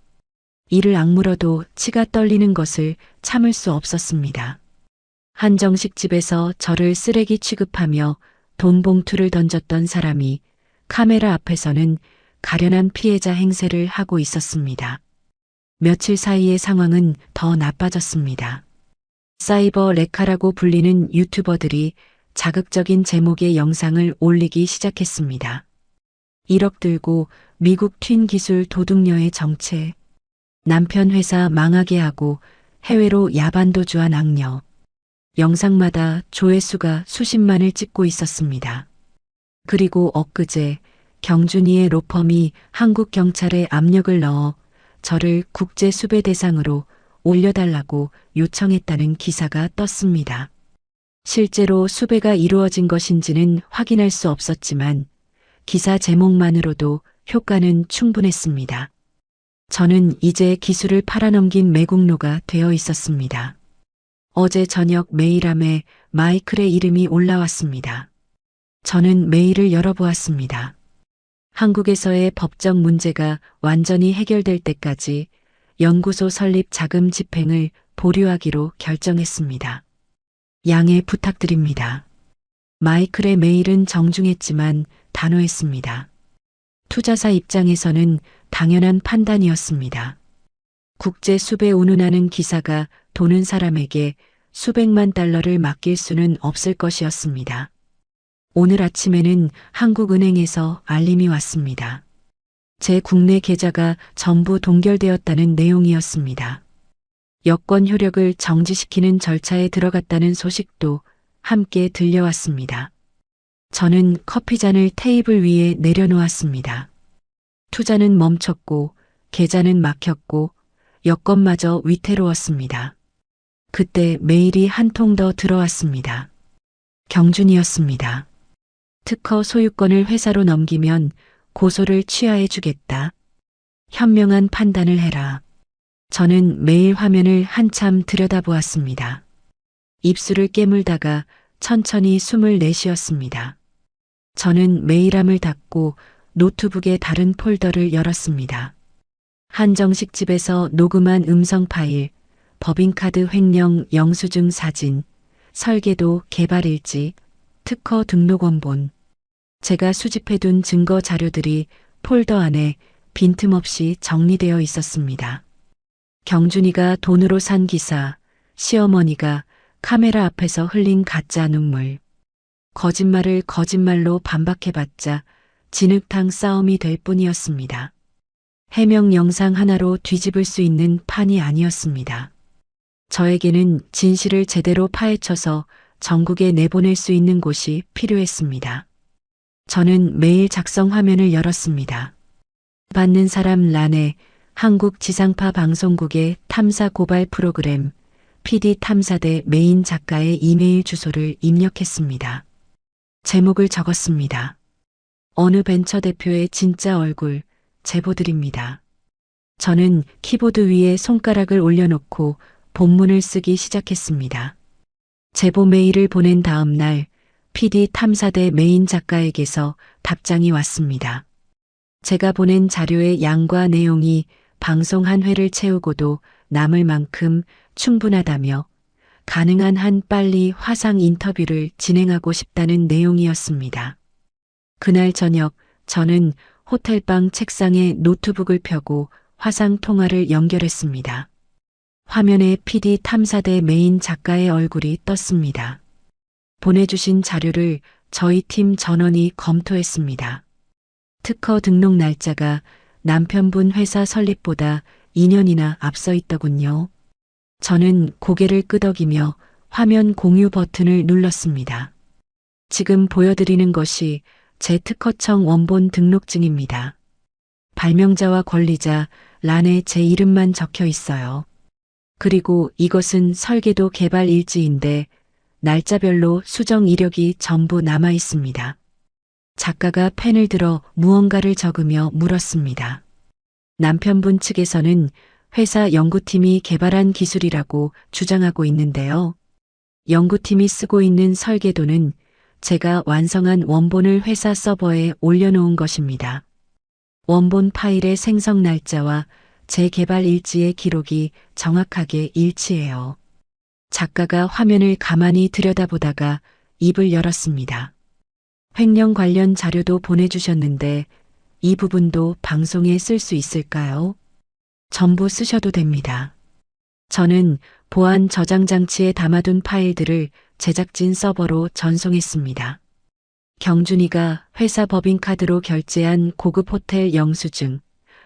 이를 악물어도 치가 떨리는 것을 참을 수 없었습니다. 한정식집에서 저를 쓰레기 취급하며 돈 봉투를 던졌던 사람이 카메라 앞에서는 가련한 피해자 행세를 하고 있었습니다. 며칠 사이의 상황은 더 나빠졌습니다. 사이버 레카라고 불리는 유튜버들이 자극적인 제목의 영상을 올리기 시작했습니다. 1억 들고 미국 튄 기술 도둑녀의 정체. 남편 회사 망하게 하고 해외로 야반도주한 악녀. 영상마다 조회수가 수십만을 찍고 있었습니다. 그리고 엊그제 경준이의 로펌이 한국 경찰에 압력을 넣어 저를 국제 수배 대상으로 올려달라고 요청했다는 기사가 떴습니다. 실제로 수배가 이루어진 것인지는 확인할 수 없었지만 기사 제목만으로도 효과는 충분했습니다. 저는 이제 기술을 팔아넘긴 매국노가 되어 있었습니다. 어제 저녁 메일함에 마이클의 이름이 올라왔습니다. 저는 메일을 열어보았습니다. 한국에서의 법적 문제가 완전히 해결될 때까지 연구소 설립 자금 집행을 보류하기로 결정했습니다. 양해 부탁드립니다. 마이클의 메일은 정중했지만 단호했습니다. 투자사 입장에서는 당연한 판단이었습니다. 국제 수배 운운하는 기사가 도는 사람에게 수백만 달러를 맡길 수는 없을 것이었습니다. 오늘 아침에는 한국은행에서 알림이 왔습니다. 제 국내 계좌가 전부 동결되었다는 내용이었습니다. 여권 효력을 정지시키는 절차에 들어갔다는 소식도 함께 들려왔습니다. 저는 커피잔을 테이블 위에 내려놓았습니다. 투자는 멈췄고 계좌는 막혔고 여권마저 위태로웠습니다. 그때 메일이 한 통 더 들어왔습니다. 경준이었습니다. 특허 소유권을 회사로 넘기면 고소를 취하해 주겠다. 현명한 판단을 해라. 저는 메일 화면을 한참 들여다보았습니다. 입술을 깨물다가 천천히 숨을 내쉬었습니다. 저는 메일함을 닫고 노트북의 다른 폴더를 열었습니다. 한정식집에서 녹음한 음성 파일, 법인카드 횡령 영수증 사진, 설계도 개발 일지, 특허 등록 원본. 제가 수집해둔 증거 자료들이 폴더 안에 빈틈없이 정리되어 있었습니다. 경준이가 돈으로 산 기사, 시어머니가 카메라 앞에서 흘린 가짜 눈물. 거짓말을 거짓말로 반박해봤자 진흙탕 싸움이 될 뿐이었습니다. 해명 영상 하나로 뒤집을 수 있는 판이 아니었습니다. 저에게는 진실을 제대로 파헤쳐서 전국에 내보낼 수 있는 곳이 필요했습니다. 저는 매일 작성 화면을 열었습니다. 받는 사람 란에 한국 지상파 방송국의 탐사 고발 프로그램 PD 탐사대 메인 작가의 이메일 주소를 입력했습니다. 제목을 적었습니다. 어느 벤처 대표의 진짜 얼굴 제보드립니다. 저는 키보드 위에 손가락을 올려놓고 본문을 쓰기 시작했습니다. 제보 메일을 보낸 다음 날 PD 탐사대 메인 작가에게서 답장이 왔습니다. 제가 보낸 자료의 양과 내용이 방송 한 회를 채우고도 남을 만큼 충분하다며 가능한 한 빨리 화상 인터뷰를 진행하고 싶다는 내용이었습니다. 그날 저녁 저는 호텔방 책상에 노트북을 펴고 화상 통화를 연결했습니다. 화면에 PD 탐사대 메인 작가의 얼굴이 떴습니다. 보내주신 자료를 저희 팀 전원이 검토했습니다. 특허 등록 날짜가 남편분 회사 설립보다 2년이나 앞서 있더군요. 저는 고개를 끄덕이며 화면 공유 버튼을 눌렀습니다. 지금 보여드리는 것이 제 특허청 원본 등록증입니다. 발명자와 권리자 란에 제 이름만 적혀 있어요. 그리고 이것은 설계도 개발 일지인데 날짜별로 수정 이력이 전부 남아 있습니다. 작가가 펜을 들어 무언가를 적으며 물었습니다. 남편분 측에서는 회사 연구팀이 개발한 기술이라고 주장하고 있는데요. 연구팀이 쓰고 있는 설계도는 제가 완성한 원본을 회사 서버에 올려놓은 것입니다. 원본 파일의 생성 날짜와 제 개발 일지의 기록이 정확하게 일치해요. 작가가 화면을 가만히 들여다보다가 입을 열었습니다. 횡령 관련 자료도 보내주셨는데 이 부분도 방송에 쓸 수 있을까요? 전부 쓰셔도 됩니다. 저는 보안 저장 장치에 담아둔 파일들을 제작진 서버로 전송했습니다. 경준이가 회사 법인카드로 결제한 고급 호텔 영수증,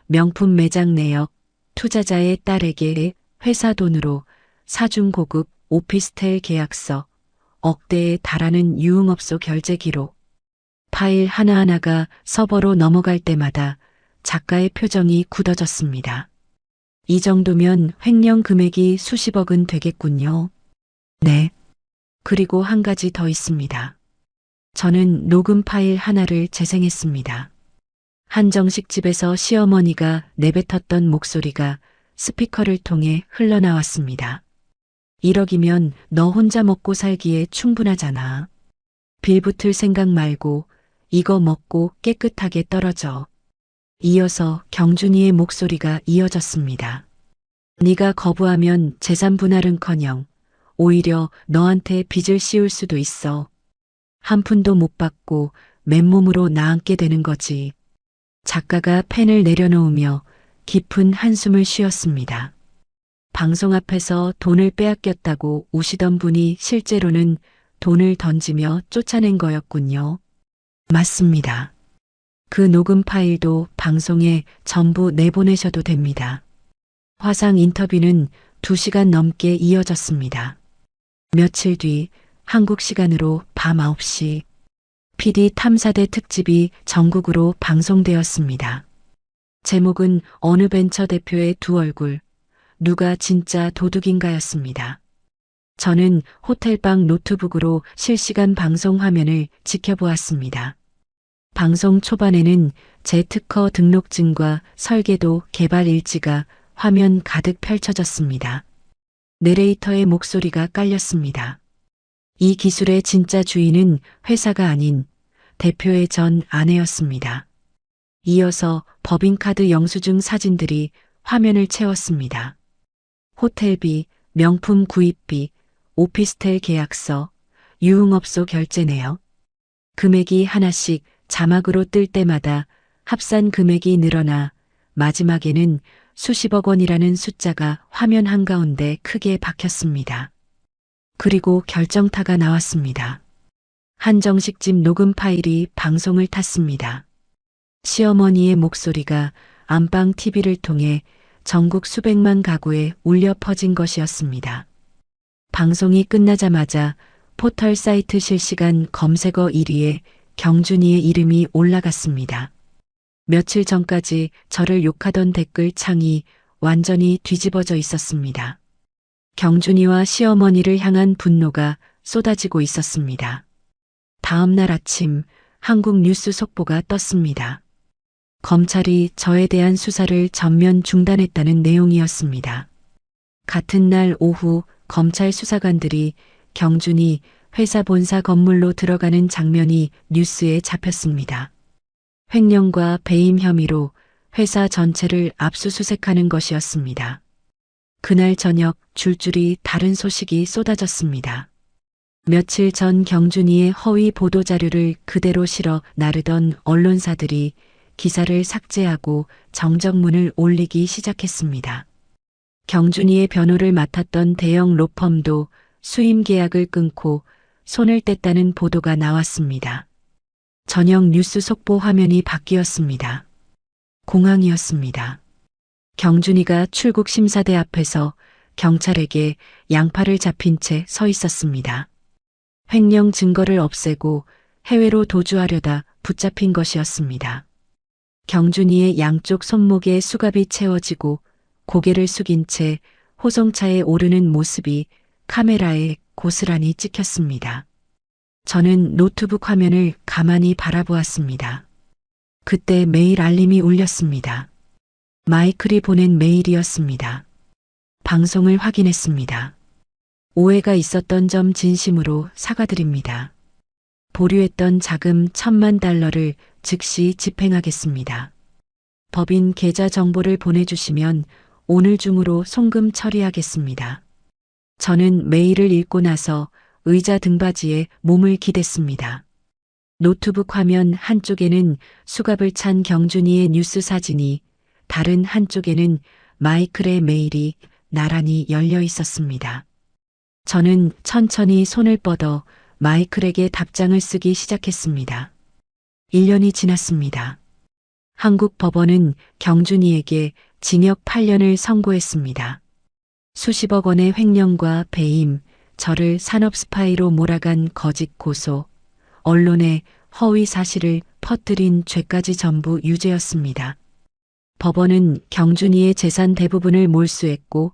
명품 매장 내역, 투자자의 딸에게 회사 돈으로 사준 고급 오피스텔 계약서, 억대에 달하는 유흥업소 결제 기록. 파일 하나하나가 서버로 넘어갈 때마다 작가의 표정이 굳어졌습니다. 이 정도면 횡령 금액이 수십억은 되겠군요. 네. 그리고 한 가지 더 있습니다. 저는 녹음 파일 하나를 재생했습니다. 한정식 집에서 시어머니가 내뱉었던 목소리가 스피커를 통해 흘러나왔습니다. 1억이면 너 혼자 먹고 살기에 충분하잖아. 빌붙을 생각 말고 이거 먹고 깨끗하게 떨어져. 이어서 경준이의 목소리가 이어졌습니다. 네가 거부하면 재산 분할은커녕 오히려 너한테 빚을 씌울 수도 있어. 한 푼도 못 받고 맨몸으로 나앉게 되는 거지. 작가가 펜을 내려놓으며 깊은 한숨을 쉬었습니다. 방송 앞에서 돈을 빼앗겼다고 우시던 분이 실제로는 돈을 던지며 쫓아낸 거였군요. 맞습니다. 그 녹음 파일도 방송에 전부 내보내셔도 됩니다. 화상 인터뷰는 2시간 넘게 이어졌습니다. 며칠 뒤 한국 시간으로 밤 9시 PD 탐사대 특집이 전국으로 방송되었습니다. 제목은 어느 벤처 대표의 두 얼굴, 누가 진짜 도둑인가였습니다. 저는 호텔방 노트북으로 실시간 방송 화면을 지켜보았습니다. 방송 초반에는 제 특허 등록증과 설계도 개발 일지가 화면 가득 펼쳐졌습니다. 내레이터의 목소리가 깔렸습니다. 이 기술의 진짜 주인은 회사가 아닌 대표의 전 아내였습니다. 이어서 법인카드 영수증 사진들이 화면을 채웠습니다. 호텔비, 명품 구입비, 오피스텔 계약서, 유흥업소 결제 내역. 금액이 하나씩 자막으로 뜰 때마다 합산 금액이 늘어나 마지막에는 수십억 원이라는 숫자가 화면 한가운데 크게 박혔습니다. 그리고 결정타가 나왔습니다. 한정식집 녹음 파일이 방송을 탔습니다. 시어머니의 목소리가 안방 TV를 통해 전국 수백만 가구에 울려 퍼진 것이었습니다. 방송이 끝나자마자 포털 사이트 실시간 검색어 1위에 경준이의 이름이 올라갔습니다. 며칠 전까지 저를 욕하던 댓글 창이 완전히 뒤집어져 있었습니다. 경준이와 시어머니를 향한 분노가 쏟아지고 있었습니다. 다음 날 아침 한국 뉴스 속보가 떴습니다. 검찰이 저에 대한 수사를 전면 중단했다는 내용이었습니다. 같은 날 오후 검찰 수사관들이 경준이 회사 본사 건물로 들어가는 장면이 뉴스에 잡혔습니다. 횡령과 배임 혐의로 회사 전체를 압수수색하는 것이었습니다. 그날 저녁 줄줄이 다른 소식이 쏟아졌습니다. 며칠 전 경준이의 허위 보도자료를 그대로 실어 나르던 언론사들이 기사를 삭제하고 정정문을 올리기 시작했습니다. 경준이의 변호를 맡았던 대형 로펌도 수임 계약을 끊고 손을 뗐다는 보도가 나왔습니다. 저녁 뉴스 속보 화면이 바뀌었습니다. 공항이었습니다. 경준이가 출국 심사대 앞에서 경찰에게 양팔을 잡힌 채 서 있었습니다. 횡령 증거를 없애고 해외로 도주하려다 붙잡힌 것이었습니다. 경준이의 양쪽 손목에 수갑이 채워지고 고개를 숙인 채 호송차에 오르는 모습이 카메라에 고스란히 찍혔습니다. 저는 노트북 화면을 가만히 바라보았습니다. 그때 메일 알림이 울렸습니다. 마이클이 보낸 메일이었습니다. 방송을 확인했습니다. 오해가 있었던 점 진심으로 사과드립니다. 보류했던 자금 1,000만 달러를 즉시 집행하겠습니다. 법인 계좌 정보를 보내주시면 오늘 중으로 송금 처리하겠습니다. 저는 메일을 읽고 나서 의자 등받이에 몸을 기댔습니다. 노트북 화면 한쪽에는 수갑을 찬 경준이의 뉴스 사진이, 다른 한쪽에는 마이클의 메일이 나란히 열려 있었습니다. 저는 천천히 손을 뻗어 마이클에게 답장을 쓰기 시작했습니다. 1년이 지났습니다. 한국 법원은 경준이에게 징역 8년을 선고했습니다. 수십억 원의 횡령과 배임, 저를 산업 스파이로 몰아간 거짓 고소, 언론에 허위 사실을 퍼뜨린 죄까지 전부 유죄였습니다. 법원은 경준이의 재산 대부분을 몰수했고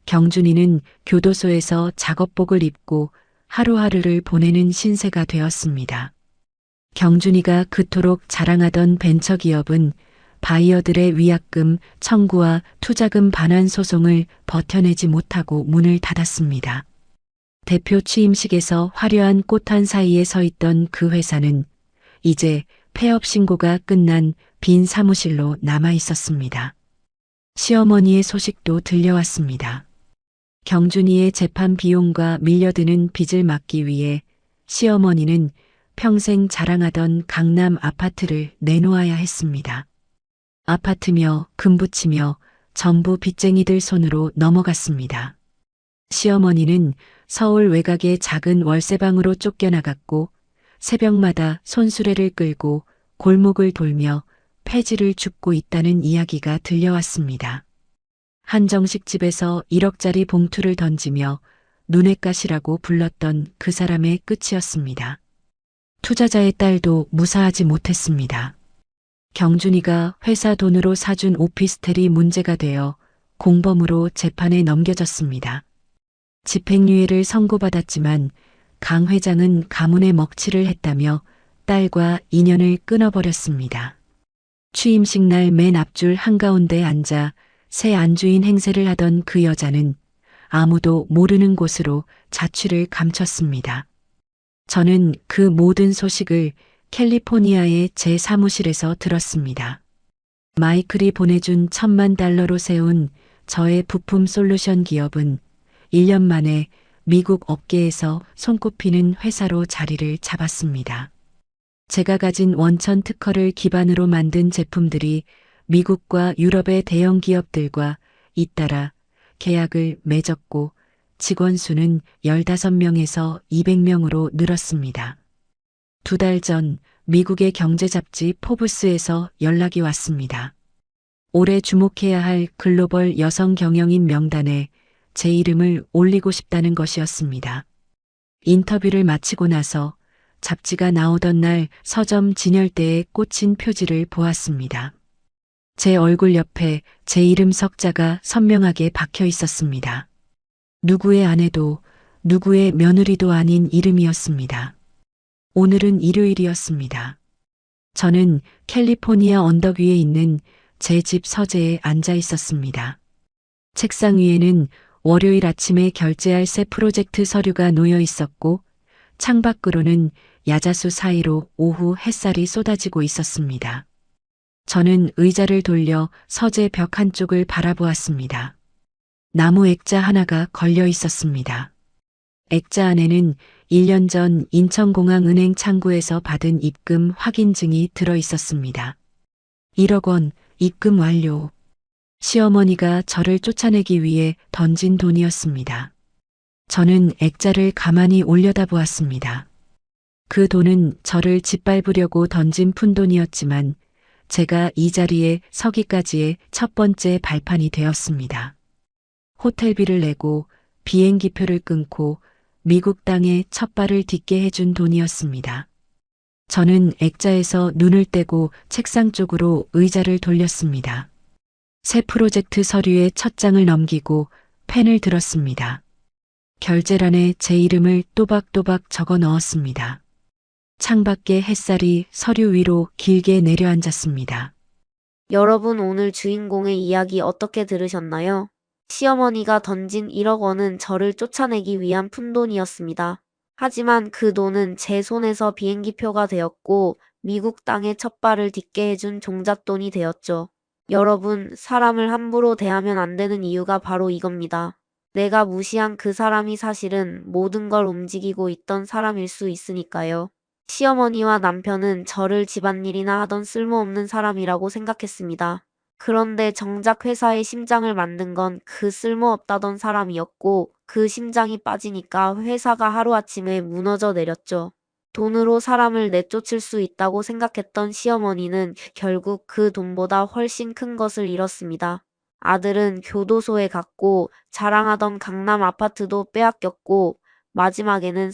경준이는 교도소에서 작업복을 입고 하루하루를 보내는 신세가 되었습니다. 경준이가 그토록 자랑하던 벤처기업은 바이어들의 위약금 청구와 투자금 반환 소송을 버텨내지 못하고 문을 닫았습니다. 대표 취임식에서 화려한 꽃한 사이에 서 있던 그 회사는 이제 폐업 신고가 끝난 빈 사무실로 남아 있었습니다. 시어머니의 소식도 들려왔습니다. 경준이의 재판 비용과 밀려드는 빚을 막기 위해 시어머니는 평생 자랑하던 강남 아파트를 내놓아야 했습니다. 아파트며 금붙이며 전부 빚쟁이들 손으로 넘어갔습니다. 시어머니는 서울 외곽의 작은 월세방으로 쫓겨나갔고 새벽마다 손수레를 끌고 골목을 돌며 폐지를 줍고 있다는 이야기가 들려왔습니다. 한정식 집에서 1억짜리 봉투를 던지며 눈엣 가시라고 불렀던 그 사람의 끝이었습니다. 투자자의 딸도 무사하지 못했습니다. 경준이가 회사 돈으로 사준 오피스텔이 문제가 되어 공범으로 재판에 넘겨졌습니다. 집행유예를 선고받았지만 강 회장은 가문의 먹칠을 했다며 딸과 인연을 끊어버렸습니다. 취임식 날 맨 앞줄 한가운데 앉아 새 안주인 행세를 하던 그 여자는 아무도 모르는 곳으로 자취를 감췄습니다. 저는 그 모든 소식을 캘리포니아의 제 사무실에서 들었습니다. 마이클이 보내준 1,000만 달러로 세운 저의 부품 솔루션 기업은 1년 만에 미국 업계에서 손꼽히는 회사로 자리를 잡았습니다. 제가 가진 원천 특허를 기반으로 만든 제품들이 미국과 유럽의 대형 기업들과 잇따라 계약을 맺었고 직원 수는 15명에서 200명으로 늘었습니다. 2달 전 미국의 경제 잡지 포브스에서 연락이 왔습니다. 올해 주목해야 할 글로벌 여성 경영인 명단에 제 이름을 올리고 싶다는 것이었습니다. 인터뷰를 마치고 나서 잡지가 나오던 날 서점 진열대에 꽂힌 표지를 보았습니다. 제 얼굴 옆에 제 이름 석자가 선명하게 박혀 있었습니다. 누구의 아내도 누구의 며느리도 아닌 이름이었습니다. 오늘은 일요일이었습니다. 저는 캘리포니아 언덕 위에 있는 제 집 서재에 앉아 있었습니다. 책상 위에는 월요일 아침에 결제할 새 프로젝트 서류가 놓여 있었고 창밖으로는 야자수 사이로 오후 햇살이 쏟아지고 있었습니다. 저는 의자를 돌려 서재 벽 한쪽을 바라보았습니다. 나무 액자 하나가 걸려 있었습니다. 액자 안에는 1년 전 인천공항은행 창구에서 받은 입금 확인증이 들어 있었습니다. 1억 원 입금 완료. 시어머니가 저를 쫓아내기 위해 던진 돈이었습니다. 저는 액자를 가만히 올려다보았습니다. 그 돈은 저를 짓밟으려고 던진 푼돈이었지만 제가 이 자리에 서기까지의 첫 번째 발판이 되었습니다. 호텔비를 내고 비행기표를 끊고 미국 땅에 첫 발을 딛게 해준 돈이었습니다. 저는 액자에서 눈을 떼고 책상 쪽으로 의자를 돌렸습니다. 새 프로젝트 서류의 첫 장을 넘기고 펜을 들었습니다. 결제란에 제 이름을 또박또박 적어 넣었습니다. 창밖의 햇살이 서류 위로 길게 내려앉았습니다. 여러분 오늘 주인공의 이야기 어떻게 들으셨나요? 시어머니가 던진 1억 원은 저를 쫓아내기 위한 푼돈이었습니다. 하지만 그 돈은 제 손에서 비행기표가 되었고 미국 땅에 첫 발을 딛게 해준 종잣돈이 되었죠. 여러분, 사람을 함부로 대하면 안 되는 이유가 바로 이겁니다. 내가 무시한 그 사람이 사실은 모든 걸 움직이고 있던 사람일 수 있으니까요. 시어머니와 남편은 저를 집안일이나 하던 쓸모없는 사람이라고 생각했습니다. 그런데 정작 회사의 심장을 만든 건 그 쓸모없다던 사람이었고 그 심장이 빠지니까 회사가 하루아침에 무너져 내렸죠. 돈으로 사람을 내쫓을 수 있다고 생각했던 시어머니는 결국 그 돈보다 훨씬 큰 것을 잃었습니다. 아들은 교도소에 갔고 자랑하던 강남 아파트도 빼앗겼고 마지막에는